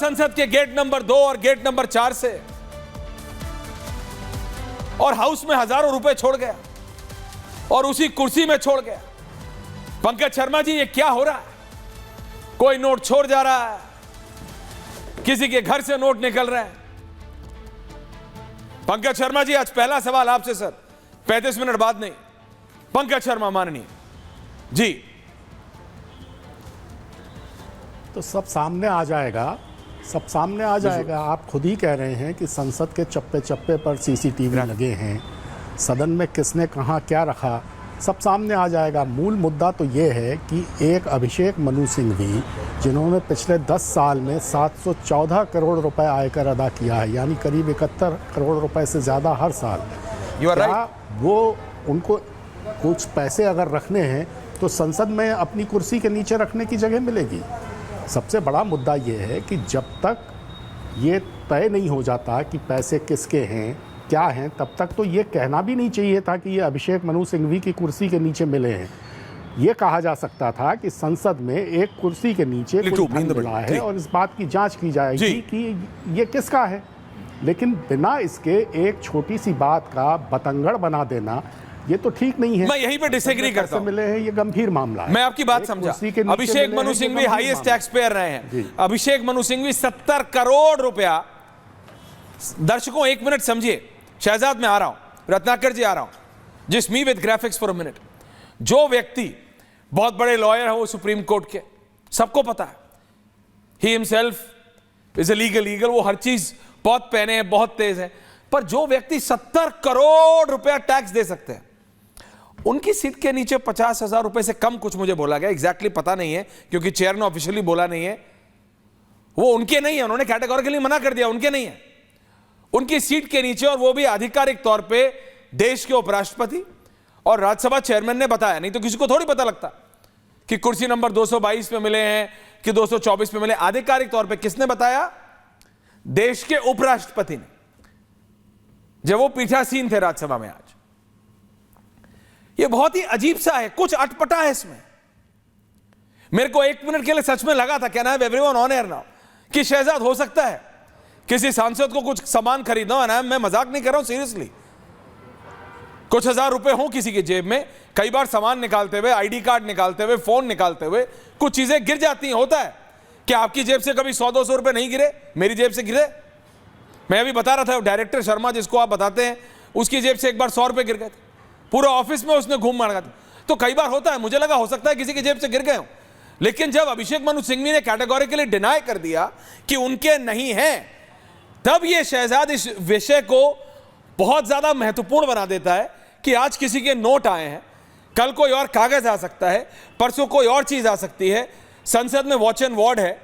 संसद के gate number 2 और गेट नंबर 4 से और हाउस में हजारों रुपए छोड़ गया और उसी कुर्सी में छोड़ गया। पंकज शर्मा जी, ये क्या हो रहा है? कोई नोट छोड़ जा रहा है, किसी के घर से नोट निकल रहे हैं। पंकज शर्मा जी, आज पहला सवाल आपसे सर, 35 मिनट बाद नहीं। पंकज शर्मा माननीय जी, तो सब सामने आ जाएगा, सब सामने आ जाएगा। आप खुद ही कह रहे हैं कि संसद के चप्पे चप्पे पर सीसीटीवी लगे हैं, सदन में किसने कहाँ क्या रखा, सब सामने आ जाएगा। मूल मुद्दा तो ये है कि एक अभिषेक मनु सिंघवी, जिन्होंने पिछले 10 साल में 714 करोड़ रुपए आयकर अदा किया है, यानी करीब 71 करोड़ रुपए से ज़्यादा हर साल, क्या वो उनको कुछ पैसे अगर रखने हैं तो संसद में अपनी कुर्सी के नीचे रखने की जगह मिलेगी? सबसे बड़ा मुद्दा ये है कि जब तक ये तय नहीं हो जाता कि पैसे किसके हैं क्या हैं, तब तक तो ये कहना भी नहीं चाहिए था कि ये अभिषेक मनु सिंघवी की कुर्सी के नीचे मिले हैं। ये कहा जा सकता था कि संसद में एक कुर्सी के नीचे कोई धन मिला है और इस बात की जांच की जाएगी कि ये किसका है। लेकिन बिना इसके एक छोटी सी बात का बतंगड़ बना देना, ये तो ठीक नहीं है। मैं यहीं पे डिसएग्री करता हूं। मिले हैं, ये गंभीर मामला है। मैं आपकी बात समझा। Abhishek Manu Singhvi highest tax payer रहे हैं। अभिषेक मनु सिंघवी 70 करोड़ रुपया। दर्शकों, 1 मिनट समझिए। शहजाद, मैं आ रहा हूं, रत्नाकर जी आ रहा हूं। जिस me with graphics for a minute. जो व्यक्ति बहुत बड़े लॉयर है वो सुप्रीम कोर्ट के, सबको पता है, he himself is a legal eagle, वो हर चीज बहुत पहने हैं, बहुत तेज है। पर जो व्यक्ति 70 करोड़ रुपया टैक्स दे सकते हैं, उनकी सीट के नीचे 50,000 रुपए से कम कुछ मुझे बोला गया, एग्जैक्टली पता नहीं है क्योंकि चेयर ने ऑफिशियली बोला नहीं है, वो उनके नहीं है, उन्होंने कैटेगोरिकली मना कर दिया, उनके नहीं है। उनकी सीट के नीचे, और वो भी आधिकारिक तौर पे देश के उपराष्ट्रपति और राज्यसभा चेयरमैन ने बताया, नहीं तो किसी को थोड़ी पता लगता कि कुर्सी नंबर 222 पे मिले हैं कि 224 पे मिले। आधिकारिक तौर पे किसने बताया? देश के उपराष्ट्रपति ने, जब वो पीठासीन थे राज्यसभा में। आज ये बहुत ही अजीब सा है, कुछ अटपटा है इसमें। मेरे को 1 मिनट के लिए सच में लगा था, क्या ना एवरीवन ऑन एयर नाउ, कि शहजाद हो सकता है किसी सांसद को कुछ सामान खरीदना है ना, मैं मजाक नहीं कर रहा हूं, सीरियसली, कुछ हजार रुपए हो किसी की जेब में, कई बार सामान निकालते हुए, आईडी कार्ड निकालते हुए, फोन निकालते हुए कुछ चीजें गिर जाती हैं। होता है कि आपकी जेब से कभी 100-200 रुपए नहीं गिरे? मेरी जेब से गिरे। मैं अभी बता रहा था, डायरेक्टर शर्मा जिसको आप बताते हैं, उसकी जेब से एक बार 100 रुपए गिर गए थे, पूरा ऑफिस में उसने घूम मारा था। तो कई बार होता है, मुझे लगा हो सकता है किसी की जेब से गिर गए हो। लेकिन जब अभिषेक मनु सिंघवी ने कैटेगोरिकली डिनाई कर दिया कि उनके नहीं हैं, तब ये शहजाद इस विषय को बहुत ज्यादा महत्वपूर्ण बना देता है कि आज किसी के नोट आए हैं, कल कोई और कागज आ सकता है, परसों कोई और चीज आ सकती है। संसद में वॉच एंड वार्ड है,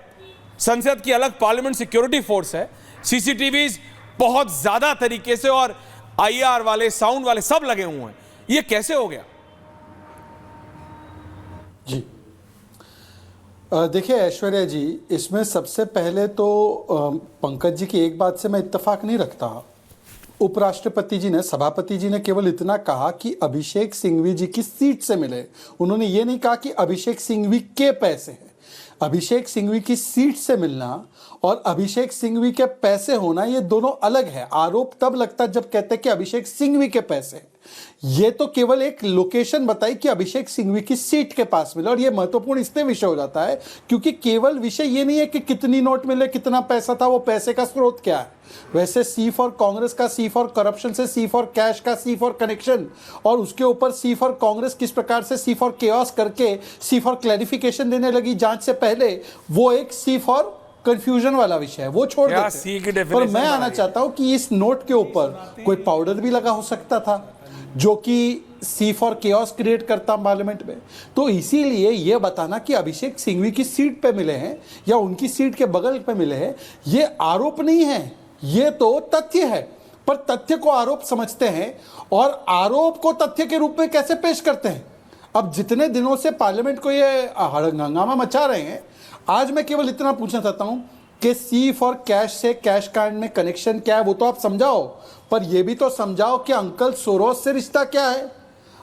संसद की अलग पार्लियामेंट सिक्योरिटी फोर्स है, सीसीटीवीज बहुत ज्यादा तरीके से और आईआर वाले, साउंड वाले सब लगे हुए हैं। ये कैसे हो गया? जी देखिए ऐश्वर्या जी, इसमें सबसे पहले तो पंकज जी की एक बात से मैं इत्तेफाक नहीं रखता। उपराष्ट्रपति जी ने, सभापति जी ने केवल इतना कहा कि अभिषेक सिंघवी जी की सीट से मिले। उन्होंने ये नहीं कहा कि अभिषेक सिंघवी के पैसे हैं। अभिषेक सिंघवी की सीट से मिलना और अभिषेक सिंघवी के पैसे होना, ये दोनों अलग है। आरोप तब लगता है जब कहते हैं कि अभिषेक सिंघवी के पैसे हैं। ये तो केवल एक लोकेशन बताई कि अभिषेक सिंघवी की सीट के पास मिला, और ये महत्वपूर्ण इसलिए विषय हो जाता है क्योंकि केवल विषय ये नहीं है कि कितनी नोट मिले, कितना पैसा था, वो पैसे का स्रोत क्या है। वैसे सी फॉर कांग्रेस का सी फॉर करप्शन से सी फॉर कैश का सी फॉर कनेक्शन, और उसके ऊपर सी फॉर कांग्रेस किस प्रकार से सी फॉर केओस करके सी फॉर क्लैरिफिकेशन देने लगी जांच से पहले, वो एक सी फॉर कंफ्यूजन वाला विषय है, वो छोड़ देते। पर मैं आना चाहता हूं कि इस नोट के ऊपर कोई पाउडर भी लगा हो सकता था जो कि सी फॉर केओस क्रिएट करता पार्लियामेंट में। तो इसीलिए ये बताना कि अभिषेक सिंघवी की सीट पे मिले हैं या उनकी सीट के बगल पे मिले हैं, ये आरोप नहीं है, ये तो तथ्य है। पर तथ्य को आरोप समझते हैं और आरोप को तथ्य के रूप में कैसे पेश करते हैं। अब जितने दिनों से पार्लियामेंट को ये हंगामा मचा रहे हैं, आज मैं केवल इतना पूछना चाहता हूं कि सी फॉर कैश से कैश कांड में कनेक्शन क्या है, वो तो आप समझाओ, पर यह भी तो समझाओ कि अंकल सोरोस से रिश्ता क्या है।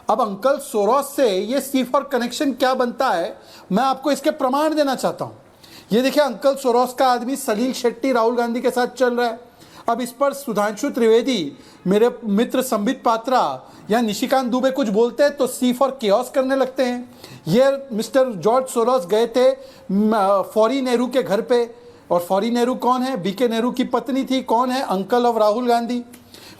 अब अंकल सोरोस से ये सी फॉर कनेक्शन क्या बनता है, मैं आपको इसके प्रमाण देना चाहता हूं ये देखिए अंकल सोरोस का आदमी सलील शेट्टी राहुल गांधी के साथ चल रहा है। अब इस पर सुधांशु त्रिवेदी, मेरे मित्र संबित पात्रा या निशिकांत दुबे कुछ बोलते हैं तो सी फॉर केओस करने लगते हैं। ये मिस्टर जॉर्ज सोरोस गए थे फौरी नेहरू के घर पे, और फौरी नेहरू कौन है? बीके नेहरू की पत्नी थी। कौन है? Uncle of Rahul Gandhi.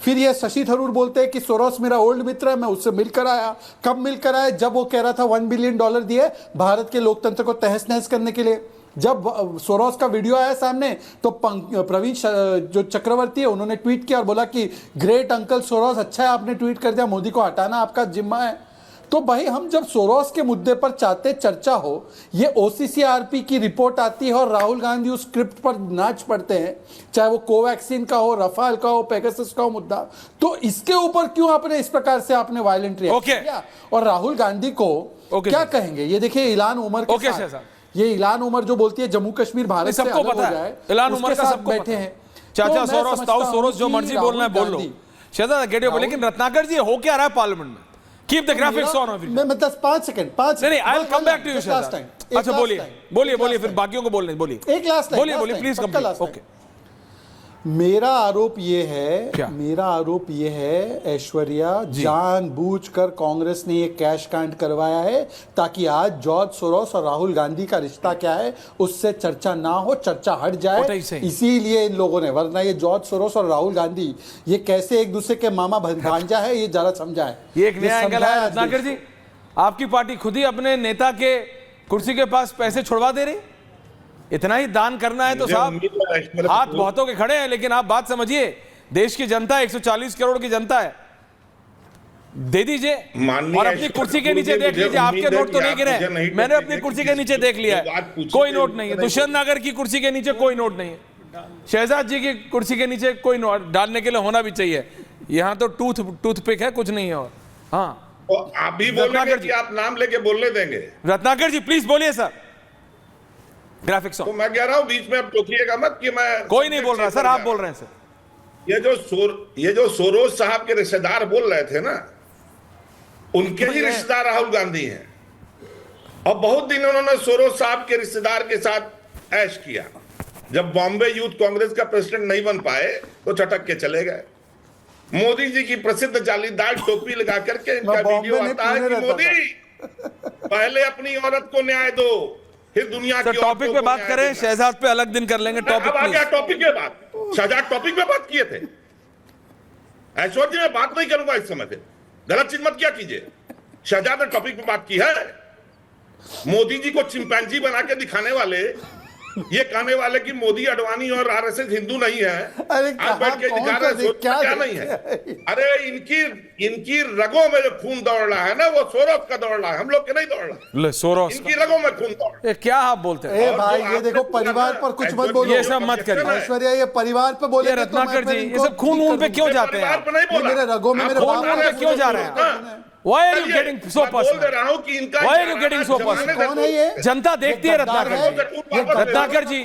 फिर ये शशि थरूर बोलते हैं कि सोरोस मेरा ओल्ड मित्र है, मैं उससे मिलकर आया। कब मिलकर आया? जब वो कह रहा था $1 बिलियन दिए भारत के लोकतंत्र को तहस नहस करने के लिए। जब सोरोस का वीडियो आया सामने तो प्रवीण जो चक्रवर्ती है उन्होंने ट्वीट किया और बोला कि ग्रेट अंकल सोरोस, अच्छा है आपने ट्वीट कर दिया, मोदी को हटाना आपका जिम्मा है। तो भाई हम जब सोरोस के मुद्दे पर चाहते चर्चा हो, ये OCCRP की रिपोर्ट आती है और राहुल गांधी उस स्क्रिप्ट पर नाच पड़ते हैं, चाहे वो कोवैक्सीन का हो, रफाल का हो, पेगासस का हो मुद्दा, तो इसके ऊपर क्यों आपने इस प्रकार से आपने वायलेंट रिएक्शन किया? और राहुल गांधी को क्या कहेंगे? ये देखिए इलान उमर के साथ, ये इलान उमर जो बोलती है जम्मू कश्मीर भारत से अलग हो जाए, इलान उमर का सबको बैठे हैं। चाचा सोरोस, ताऊ सोरोस, जो मर्जी बोलना है बोल लो, शहजाद गेट पे। लेकिन रत्नाकर जी हो क्या रहा है पार्लियामेंट में? Keep the graphics on. मैं 5 सेकंड नहीं, I will come back to you Shahzad. अच्छा बोलिए फिर बाकियों को बोलने बोलिए। एक लास्ट बोलिए प्लीज कंप्लीट। ओके। मेरा आरोप ये है ऐश्वर्या जानबूझकर कांग्रेस ने ये कैश कांड करवाया है ताकि आज जॉर्ज सोरोस और राहुल गांधी का रिश्ता क्या है उससे चर्चा ना हो, चर्चा हट जाए, इसीलिए इन लोगों ने। वरना ये जॉर्ज सोरोस और राहुल गांधी ये कैसे एक दूसरे के मामा भांजा है, ये जरा समझाए। ये एक नया एंगल है रत्नाकर जी। आपकी पार्टी खुद ही अपने नेता के कुर्सी के पास पैसे छुड़वा दे रही। इतना ही दान करना है तो साहब हाथ बहुतों के खड़े हैं, लेकिन आप बात समझिए, देश की जनता 140 करोड़ की जनता है, दे दीजिए। और अपनी कुर्सी के नीचे देख लीजिए, आपके नोट तो नहीं गिरे, मैंने अपनी कुर्सी के नीचे देख लिया है, कोई नोट नहीं है। दुष्यंत नागर की कुर्सी के नीचे कोई नोट नहीं है, शहजाद जी की कुर्सी के नीचे कोई नोट डालने के लिए होना भी चाहिए। यहाँ तो टूथपिक है, कुछ नहीं है। और हाँ, तो आप भी बोलेंगे कि आप नाम लेके बोलने देंगे? रत्नाकर जी प्लीज बोलिए सर। ग्राफिक्स तो मैं कह रहा हूं बीच में अब टोकिएगा मत कि मैं। कोई नहीं बोल रहा सर, आप बोल रहे हैं सर। ये जो सोरोस साहब के रिश्तेदार बोल रहे थे ना, उनके ही रिश्तेदार राहुल गांधी हैं, और बहुत दिन उन्होंने सोरोस साहब के रिश्तेदार के साथ ऐश किया। जब बॉम्बे यूथ कांग्रेस का प्रेसिडेंट नहीं बन पाए तो चटक के चले गए। मोदी जी की प्रसिद्ध जालीदार टोपी लगा करके इनका वीडियो आता है कि मोदी पहले अपनी औरत को न्याय दो, फिर दुनिया की टॉपिक पे बात करें। शहजाद पे अलग दिन कर लेंगे टॉपिक। आ गया टॉपिक पे बात। शहजाद टॉपिक पे बात किए थे, ऐश्वर्या जी मैं बात नहीं करूंगा इस समय पे, गलत चीज मत क्या कीजिए। शहजाद ने टॉपिक पे बात की है। मोदी जी को चिंपैंजी बना के दिखाने वाले, ये कहने वाले कि मोदी, अडवाणी और RSS हिंदू नहीं है, आज बैठ के दिखा रहे क्या नहीं है। अरे इनकी रगों में जो खून दौड़ रहा है ना, वो सोरोस का दौड़ रहा है, हम लोग के नहीं दौड़ रहा। सोरोस इनकी रगों में खून दौड़ रहा है। क्या आप बोलते हैं? भाई ये देखो, परिवार पर कुछ मत बोलो, ये सब मत करिए ऐश्वर्या। ये परिवार पे बोले रत्नाकर जी, ये सब खून पे क्यों जाते हैं? मेरे रगों में, मेरे बाप पे क्यों जा रहे हैं? Why are you getting so personal? बोल दे रहा हूं कि इनका Why are you getting so personal? कौन है ये? जनता देखती है रत्नाकर जी।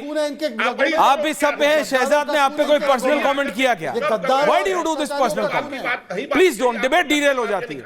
आप भी सब में हैं। शहजाद ने आप पे कोई पर्सनल कमेंट किया क्या? Why do you do this personal comment? Please don't debate, derail हो जाती है।